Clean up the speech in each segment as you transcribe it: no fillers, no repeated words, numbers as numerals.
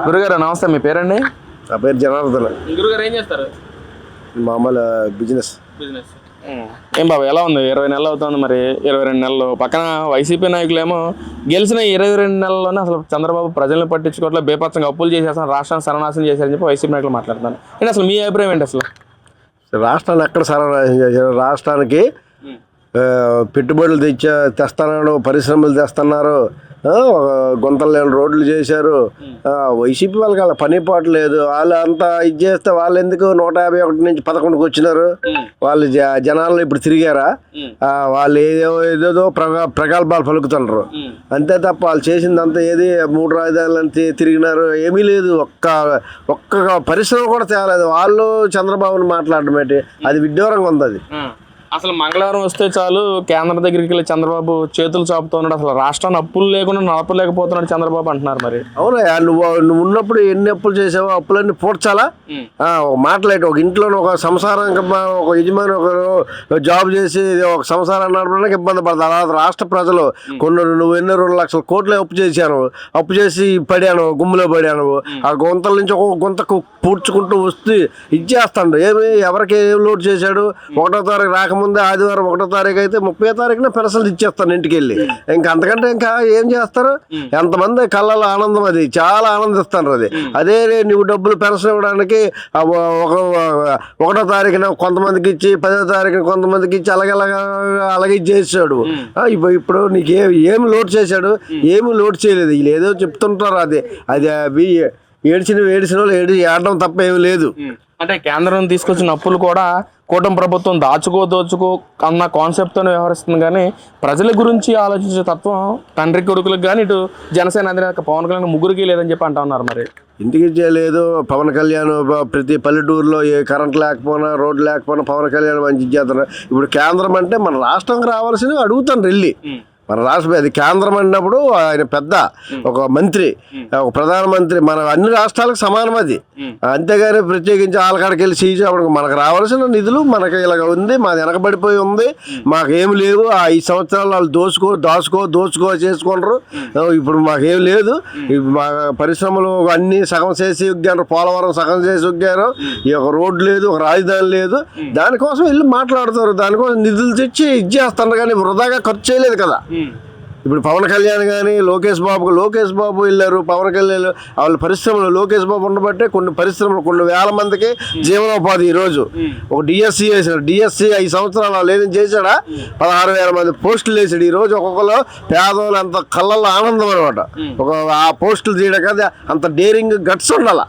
గురుగారు నమస్తే, మీ పేరండి? నా పేరు జనార్దన్. గురుగారు ఏం చేస్తారు? మామూలు బిజినెస్. ఏం బాబు, ఎలా ఉంది? 20 నెలలు అవుతుంది, మరి 22 నెలలు పక్కన వైసీపీ నాయకులేమో గెలిచిన 22 నెలల్లోనే అసలు చంద్రబాబు ప్రజలను పట్టించుకోవట్లే, బేపత్సంగా అప్పులు చేసేస్తాను, రాష్ట్రాన్ని సర్వనాశనం చేశారని చెప్పి వైసీపీ నాయకులు మాట్లాడుతున్నారు. ఏంటి అసలు మీ అభిప్రాయం ఏంటి? అసలు రాష్ట్రాన్ని ఎక్కడ సర్వనాశనం చేశారు? రాష్ట్రానికి పెట్టుబడులు తెస్తున్నారు, పరిశ్రమలు తెస్తున్నారు, గుంతలు లేని రోడ్లు చేశారు. వైసీపీ వాళ్ళకి అలా పని పాటు లేదు. వాళ్ళు అంతా ఇది చేస్తే వాళ్ళు ఎందుకు 151 నుంచి 11కి వచ్చినారు? వాళ్ళు జనాల్లో ఇప్పుడు తిరిగారా? వాళ్ళు ఏదేదో ప్రగల్భాలు పలుకుతున్నారు అంతే తప్ప వాళ్ళు చేసిందంతా ఏది 3 రాజధానులు తిరిగినారు, ఏమీ లేదు. ఒక్క పరిశ్రమ కూడా తేలేదు. వాళ్ళు చంద్రబాబుని మాట్లాడడం ఏంటి? అది విడ్డూరంగా ఉంది. అది అసలు మంగళవారం వస్తే చాలు కేంద్రం దగ్గరికి వెళ్ళి చంద్రబాబు చేతులు చాపుతున్నాడు, అసలు రాష్ట్రాన్ని అప్పులు లేకుండా నడపలేకపోతున్నాడు చంద్రబాబు అంటున్నారు. మరి అవునా? నువ్వు ఉన్నప్పుడు ఎన్ని అప్పులు చేసావో అప్పులన్నీ పూడ్చాలా? మాట్లాడి ఒక ఇంట్లో ఒక సంసారం, ఒక యజమాని ఒకరు జాబ్ చేసి ఒక సంసారాన్ని నడపడానికి ఇబ్బంది పడతారు. అలా రాష్ట్ర ప్రజలు నువ్వు ఎన్నో 2 లక్షల కోట్లు అప్పు చేశాను, అప్పు చేసి పడాను, గుమ్ములో పడాను. ఆ గుంతల నుంచి ఒక్కొక్క గుంతకు పూడ్చుకుంటూ వస్తే ఇచ్చేస్తాడు. ఎవరికి ఏం లోటు చేశాడు? 1వ తారీఖు రాకముందే ఆదివారం 1వ తారీఖు అయితే 30వ తారీఖున పెన్షన్లు ఇచ్చేస్తాను ఇంటికి వెళ్ళి. ఇంకా అంతకంటే ఇంకా ఏం చేస్తారు? ఎంతమంది కళ్ళలో ఆనందం, అది చాలా ఆనందిస్తారు. అదే నువ్వు డబ్బులు పెన్షన్ ఇవ్వడానికి 1వ తారీఖున కొంతమందికి ఇచ్చి 10వ తారీఖున కొంతమందికి ఇచ్చి అలాగే చేసాడు. ఇప్పుడు నీకు ఏమి లోటు చేశాడు? ఏమి లోటు చేయలేదు. వీళ్ళు ఏదో చెప్తుంటారు. అది ఏడ్చిన వాళ్ళు ఏడడం తప్ప ఏమి లేదు. అంటే కేంద్రం తీసుకొచ్చిన అప్పులు కూడా కూటమి ప్రభుత్వం దోచుకో అన్న కాన్సెప్ట్తో వ్యవహరిస్తుంది, కానీ ప్రజల గురించి ఆలోచించే తత్వం తండ్రి కొడుకులకు కానీ ఇటు జనసేన అధినేత పవన్ కళ్యాణ్ ముగ్గురికి లేదని చెప్పి అంటా ఉన్నారు. మరి ఇంటికి చేయలేదు పవన్ కళ్యాణ్. ప్రతి పల్లెటూరులో ఏ కరెంట్ లేకపోయినా, రోడ్డు లేకపోయినా పవన్ కళ్యాణ్ మంచి చేస్తున్నారు. ఇప్పుడు కేంద్రం అంటే మన రాష్ట్రంకి రావాల్సింది అడుగుతాను వెళ్ళి. మన రాష్ట్రం అది కేంద్రం అన్నప్పుడు ఆయన పెద్ద ఒక మంత్రి, ఒక ప్రధానమంత్రి, మన అన్ని రాష్ట్రాలకు సమానం అది. అంతేగాని ప్రత్యేకించి ఆలకాడికి వెళ్ళి సీజు అప్పుడు మనకు రావాల్సిన నిధులు మనకి ఇలాగ ఉంది, మాది వెనకబడిపోయి ఉంది, మాకేమి లేవు. ఆ 5 సంవత్సరాలు వాళ్ళు దోచుకో చేసుకుంటారు. ఇప్పుడు మాకేం లేదు. మా పరిశ్రమలు అన్నీ సగం చేసి ఉగ్గారు, పోలవరం సగం చేసి ఉగ్గారు, ఈ ఒక రోడ్డు లేదు, ఒక రాజధాని లేదు. దానికోసం వెళ్ళి మాట్లాడతారు, దానికోసం నిధులు తెచ్చి ఇచ్చేస్తారు, కానీ వృధాగా ఖర్చు చేయలేదు కదా. ఇప్పుడు పవన్ కళ్యాణ్ కానీ లోకేష్ బాబు వెళ్ళారు. పవన్ కళ్యాణ్ వాళ్ళ పరిశ్రమలు లోకేష్ బాబు ఉండబట్టే కొన్ని పరిశ్రమలు కొన్ని వేల మందికి జీవనోపాధి. ఈరోజు ఒక డిఎస్సి వేసాడు. డిఎస్సి 5 సంవత్సరాలు వాళ్ళు ఏదైనా చేశాడా? 16,000 మంది పోస్టులు వేసాడు. ఈరోజు ఒక్కొక్కరు పేదవాళ్ళు అంత కళ్ళల్లో ఆనందం అనమాట. ఆ పోస్టులు తీయడం అంత డేరింగ్ గట్స్ ఉండాల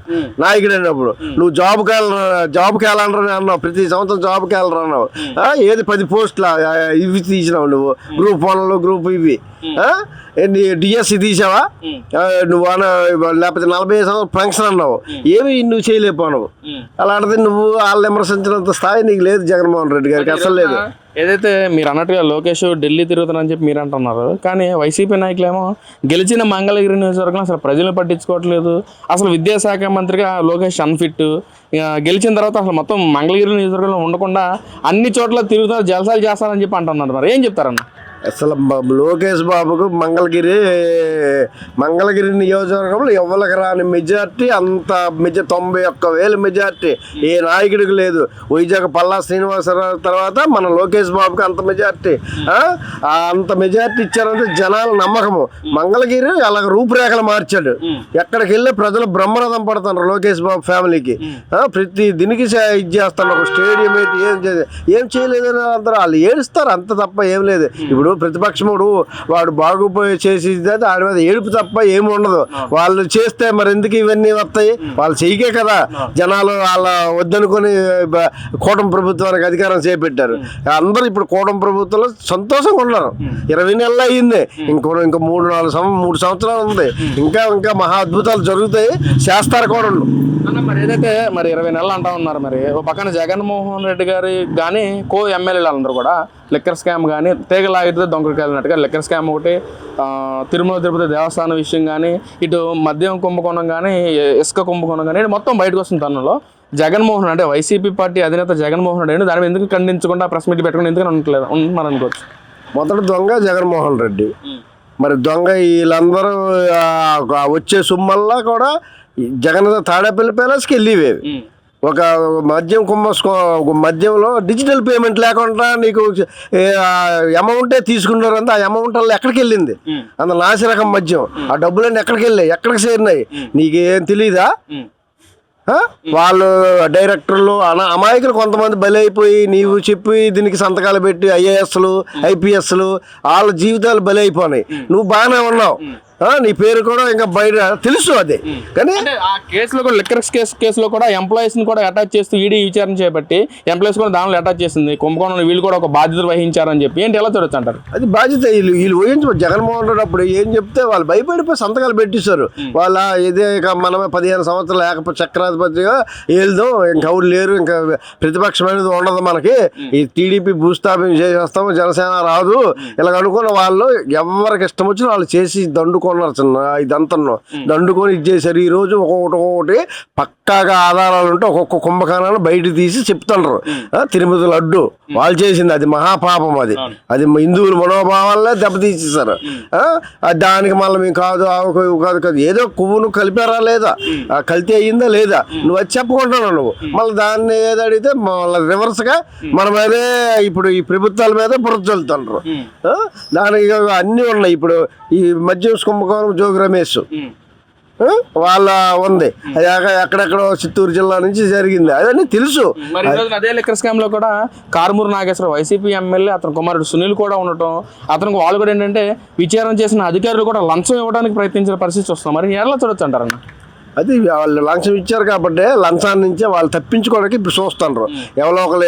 నాయకుడు అయినప్పుడు. నువ్వు జాబ్కి వెళ్ళండి అన్నావు, ప్రతి సంవత్సరం జాబ్కి వెళ్ళరు అన్నావు. ఏది 10 పోస్టులు ఇవి తీసినావు నువ్వు, గ్రూప్ 1 గ్రూప్ ఇవి. డిఎస్సి తీసావా నువ్వు? లేకపోతే 40 సంవత్సరాలు పెన్షన్ అన్నావు, ఏమి నువ్వు చేయలేకపోనావు. అలాంటిది నువ్వు వాళ్ళు విమర్శించినంత స్థాయి నీకు లేదు జగన్మోహన్ రెడ్డి గారికి, అసలు లేదు. ఏదైతే మీరు అన్నట్టుగా లోకేష్ ఢిల్లీ తిరుగుతానని చెప్పి మీరు అంటున్నారు, కానీ వైసీపీ నాయకులేమో గెలిచిన మంగళగిరి నియోజకవర్గం అసలు ప్రజలు పట్టించుకోవట్లేదు, అసలు విద్యాశాఖ మంత్రిగా లోకేష్ అన్ఫిట్, గెలిచిన తర్వాత అసలు మొత్తం మంగళగిరి నియోజకవర్గంలో ఉండకుండా అన్ని చోట్ల తిరుగుతారు, జలసాలు చేస్తారని చెప్పి అంటున్నారు. మరి ఏం చెప్తారన్న? అసలు లోకేష్ బాబుకు మంగళగిరి నియోజకవర్గంలో ఎవరికి రాని మెజార్టీ, అంత 91,000 మెజార్టీ ఏ నాయకుడికి లేదు. వైజాగ్ పల్లా శ్రీనివాసరావు తర్వాత మన లోకేష్ బాబుకి అంత మెజార్టీ. అంత మెజార్టీ ఇచ్చారంటే జనాల నమ్మకము. మంగళగిరి అలాగ రూపురేఖలు మార్చాడు. ఎక్కడికి వెళ్ళి ప్రజలు బ్రహ్మరథం పడుతున్నారు లోకేష్ బాబు ఫ్యామిలీకి. ప్రతి దీనికి ఇది చేస్తాను. ఒక స్టేడియం ఏం చేయలేదని అందరూ వాళ్ళు ఏడుస్తారు, అంత తప్ప ఏం లేదు. ఇప్పుడు ప్రతిపక్షముడు వాడు బాగుపోయి చేసి ఆడి మీద ఏడుపు తప్ప ఏమి ఉండదు. వాళ్ళు చేస్తే మరి ఎందుకు ఇవన్నీ వస్తాయి? వాళ్ళు చెయ్యకే కదా జనాలు వాళ్ళ వద్దనుకొని కూటమి ప్రభుత్వానికి అధికారం చేపట్టారు. అందరూ ఇప్పుడు కూటమి ప్రభుత్వంలో సంతోషంగా ఉన్నారు. 20 నెలలు అయ్యింది, ఇంకా 3 సంవత్సరాలు ఉంది. ఇంకా మహా అద్భుతాలు జరుగుతాయి, చేస్తారు కూడా. మరి ఏదైతే 20 నెలలు అంటా ఉన్నారు. మరి ఒక పక్కన జగన్మోహన్ రెడ్డి గారి కానీ ఎమ్మెల్యేలు అందరూ కూడా లిక్కర్ స్కామ్ కానీ, తీగలాగితే దొంగకాయలున్నట్టుగా లిక్కర్ స్కామ్ ఒకటి, తిరుమల తిరుపతి దేవస్థానం విషయం కానీ, ఇటు మద్యం కుంభకోణం కానీ, ఇసుక కుంభకోణం కానీ మొత్తం బయటకు వస్తున్న తరుణంలో జగన్మోహన్ అంటే వైసీపీ పార్టీ అధినేత జగన్మోహన్ రెడ్డి దాని ఎందుకు ఖండించకుండా ప్రెస్ మీట్ పెట్టుకుని ఎందుకని ఉంటున్నారు అనుకోవచ్చు. మొదటి దొంగ జగన్మోహన్ రెడ్డి. మరి దొంగ వీళ్ళందరూ వచ్చే సొమ్మల్లా కూడా జగన్ తాడేపల్లి ప్యాలెస్కి వెళ్ళేవి. ఒక మద్యంలో డిజిటల్ పేమెంట్ లేకుండా నీకు అమౌంటే తీసుకున్నారంతా. ఆ అమౌంట్ వల్ల ఎక్కడికి వెళ్ళింది? అంత నాసిరకం మద్యం. ఆ డబ్బులన్నీ ఎక్కడికి వెళ్ళాయి, ఎక్కడికి చేరినాయి? నీకేం తెలీదా? వాళ్ళు డైరెక్టర్లు అమాయకులు కొంతమంది బలి అయిపోయి నీవు చెప్పి దీనికి సంతకాలు పెట్టి ఐఏఎస్లు ఐపీఎస్లు వాళ్ళ జీవితాలు బలి అయిపోయినాయి. నువ్వు బాగానే ఉన్నావు, నీ పేరు కూడా ఇంకా బయట తెలుసు. అది కానీ ఆ కేసులో కూడా లిక్కర్ కేసులో కూడా ఎంప్లాయీస్ ని కూడా అటాచ్ చేస్తూ ఈడీ విచారణ చేపట్టి ఎంప్లాయీస్ కూడా దానిలో అటాచ్ చేసింది. కుంభకోణం వీళ్ళు కూడా ఒక బాధ్యత వహించారని చెప్పి ఏంటి ఎలా చూడొచ్చు అంటారు? అది బాధ్యత వీళ్ళు వహించు. జగన్మోహన్ రెడ్డి అప్పుడు ఏం చెప్తే వాళ్ళు భయపడిపోయి సంతకాలు పెట్టిస్తారు. వాళ్ళ ఇదే మనమే 15 సంవత్సరాలు లేకపోతే చక్రాధిపతిగా వెళ్దాం, ఇంకెవరు లేరు, ఇంకా ప్రతిపక్షం అనేది ఉండదు మనకి, ఈ టీడీపీ భూస్థాపన చేసేస్తాము, జనసేన రాదు ఇలాగ అనుకున్న వాళ్ళు ఎవరికి ఇష్టం వచ్చిన వాళ్ళు చేసి దండుకున్నారు. ఇదంతా దండుకొని ఇచ్చేసారు. ఈ రోజు ఒక్కొక్కటి పక్కాగా ఆధారాలు ఉంటే ఒక్కొక్క కుంభకాణాన్ని బయట తీసి చెప్తున్నారు. తిరుపతి లడ్డు వాళ్ళు చేసింది అది మహాపాపం. అది హిందువుల మనోభావాలనే దెబ్బతీసేశారు. దానికి మళ్ళీ మేము కాదు కాదు ఏదో కొవ్వును కలిపారా లేదా, కల్తీ అయ్యిందా లేదా నువ్వు అది చెప్పుకుంటున్నావు. నువ్వు మళ్ళీ దాన్ని ఏదో అడిగితే మళ్ళీ రివర్స్గా మన మీదే ఇప్పుడు ఈ ప్రభుత్వాల మీద బురద చల్లుతున్నారు. దానికి అన్నీ ఉన్నాయి. ఇప్పుడు ఈ మద్యం కుంభకోణం జోగి రమేష్ వాళ్ళ ఉంది, అది ఎక్కడెక్కడో చిత్తూరు జిల్లా నుంచి జరిగింది, అదన్నీ తెలుసు. మరి అదే లిక్కర్ స్కామ్ లో కూడా కారుమూరు నాగేశ్వరరావు వైసీపీ ఎమ్మెల్యే అతని కుమారుడు సునీల్ కూడా ఉండటం, అతనికి వాళ్ళు కూడా ఏంటంటే విచారణ చేసిన అధికారులు కూడా లంచం ఇవ్వడానికి ప్రయత్నించిన పరిస్థితి వస్తుంది. మరి ఎలా చూడొచ్చు అంటారన్న? అది వాళ్ళు లంచం ఇచ్చారు కాబట్టి లంచాన్ని నుంచే వాళ్ళు తప్పించుకోవడానికి ఇప్పుడు చూస్తున్నారు.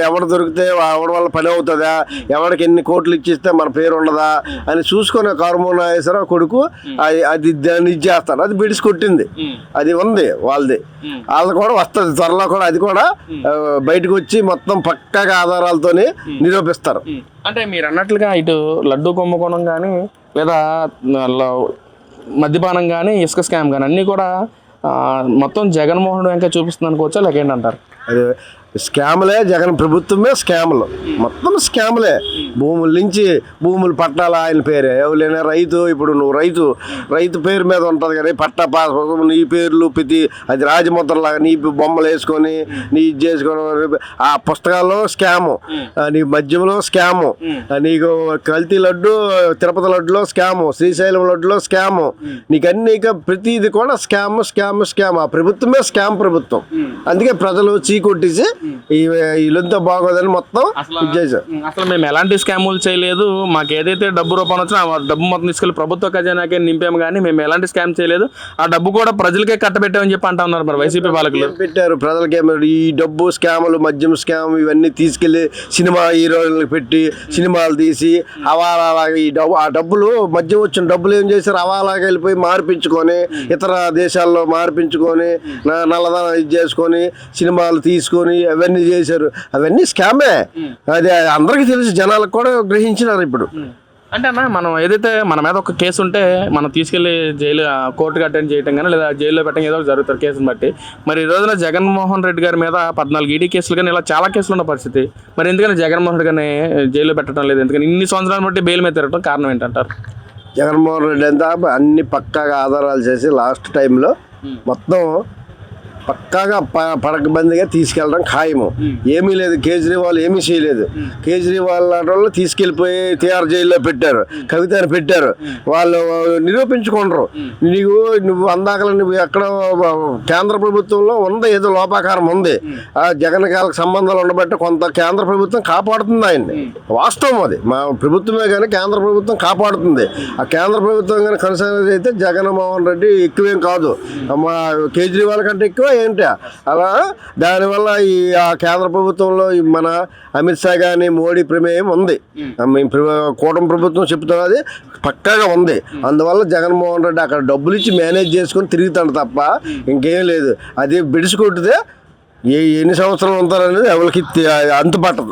ఎవరు దొరికితే ఎవరి వల్ల పని అవుతుందా, ఎవరికి ఎన్ని కోట్లు ఇచ్చిస్తే మన పేరు ఉండదా అని చూసుకొని కారుమూరు నాగేశ్వరరావు కొడుకు అది దాన్ని ఇది చేస్తారు. అది బిడిసి కొట్టింది, అది ఉంది వాళ్ళది. వాళ్ళు కూడా వస్తుంది త్వరలో కూడా, అది కూడా బయటకు వచ్చి మొత్తం పక్కాగా ఆధారాలతోనే నిరూపిస్తారు. అంటే మీరు అన్నట్లుగా ఇటు లడ్డూ కుంభకోణం కానీ లేదా మద్యపానం కానీ ఇసుక స్కామ్ కానీ అన్నీ కూడా మొత్తం జగన్మోహన్ రెడ్డి వెంక చూపిస్తుంది అనుకోవచ్చా, లేక ఏంటంటారు? అదే స్కాములే, జగన్ ప్రభుత్వమే స్కాములు, మొత్తం స్కాములే. భూముల నుంచి భూములు పట్టాల ఆయన పేరే ఎవరైనా రైతు. ఇప్పుడు నువ్వు రైతు పేరు మీద ఉంటుంది కదా పట్టా పాస్, నీ పేర్లు ప్రతి అది రాజముద్రలాగా నీ బొమ్మలు వేసుకొని నీ ఇది చేసుకొని ఆ పుస్తకాల్లో స్కాము, నీ మద్యంలో స్కాము, నీకు కల్తీ లడ్డు తిరుపతి లడ్డులో స్కాము, శ్రీశైలం లడ్డులో స్కాము, నీకు అన్ని ప్రతిది కూడా స్కామ్. ఆ ప్రభుత్వమే స్కామ్ ప్రభుత్వం. అందుకే ప్రజలు చీకొట్టేసి ఇల్లంతా బాగోదని మొత్తం ఇచ్చేసారు. అసలు మేము ఎలాంటి స్కాములు చేయలేదు, మాకు ఏదైతే డబ్బు రూపాయలు వచ్చినా ఆ డబ్బు మొత్తం తీసుకెళ్లి ప్రభుత్వ ఖజానాకే నింపాము, కానీ మేము ఎలాంటి స్కామ్ చేయలేదు, ఆ డబ్బు కూడా ప్రజలకే కట్టబెట్టామని చెప్పి అంటా ఉన్నారు మరి వైసీపీ పాలకులు. పెట్టారు ప్రజలకే. ఈ డబ్బు స్కాములు, మద్యం స్కామ్ ఇవన్నీ తీసుకెళ్లి సినిమా హీరోలకు పెట్టి సినిమాలు తీసి హవాలాగా ఆ డబ్బులు మద్యం వచ్చిన డబ్బులు ఏం చేశారు, హవాలాగా వెళ్ళిపోయి మార్పించుకొని ఇతర దేశాల్లో మార్పించుకొని నల్లదనం ఇది చేసుకొని సినిమాలు తీసుకొని అవన్నీ చేశారు. అవన్నీ స్కామే. అది అందరికీ తెలుసు, జనాలకు కూడా గ్రహించినారు ఇప్పుడు. అంటే అన్న మనం ఏదైతే మన మీద ఒక కేసు ఉంటే మనం తీసుకెళ్లి జైలు కోర్టుకి అటెండ్ చేయటం కానీ లేదా జైల్లో పెట్టడం ఏదో జరుగుతుంది కేసుని బట్టి. మరి ఈ రోజున జగన్మోహన్ రెడ్డి గారి మీద 14 ఈడీ కేసులు కానీ ఇలా చాలా కేసులు ఉన్న పరిస్థితి. మరి ఎందుకని జగన్మోహన్ రెడ్డి గారిని జైల్లో పెట్టడం లేదు? ఎందుకని ఇన్ని సంవత్సరాలు బట్టి బెయిల్ మీద తిరగడం కారణం ఏంటంటారు? జగన్మోహన్ రెడ్డి అంతా అన్ని పక్కాగా ఆధారాలు చేసి లాస్ట్ టైంలో మొత్తం పక్కాగా పడకబందిగా తీసుకెళ్ళడం ఖాయము. ఏమీ లేదు, కేజ్రీవాల్ ఏమీ చేయలేదు. కేజ్రీవాల్ లాంటి వాళ్ళు తీసుకెళ్ళిపోయి తిహార్ జైల్లో పెట్టారు, కవితని పెట్టారు. వాళ్ళు నిరూపించుకుంటారు. నువ్వు అందాకలు నువ్వు ఎక్కడ కేంద్ర ప్రభుత్వంలో ఉంది ఏదో లోపాకారం ఉంది, ఆ జగన్ గారికి సంబంధాలు ఉండబట్టి కొంత కేంద్ర ప్రభుత్వం కాపాడుతుంది ఆయన్ని. వాస్తవం అది. మా ప్రభుత్వమే కానీ కేంద్ర ప్రభుత్వం కాపాడుతుంది. ఆ కేంద్ర ప్రభుత్వం కానీ కన్సల్ట్ అయితే జగన్మోహన్ రెడ్డి ఎక్కువేం కాదు, మా కేజ్రీవాల్ కంటే ఎక్కువ ఏంటి అలా. దానివల్ల ఈ కేంద్ర ప్రభుత్వంలో మన అమిత్ షా కానీ మోడీ ప్రమేయం ఉంది. కూటమి ప్రభుత్వం చెప్తున్నది పక్కాగా ఉంది. అందువల్ల జగన్మోహన్ రెడ్డి అక్కడ డబ్బులు ఇచ్చి మేనేజ్ చేసుకొని తిరుగుతాడు తప్ప ఇంకేం లేదు. అది బిడిసి కొట్టితే ఎన్ని సంవత్సరాలు ఉంటారనేది ఎవరికి అంతుపట్టదు.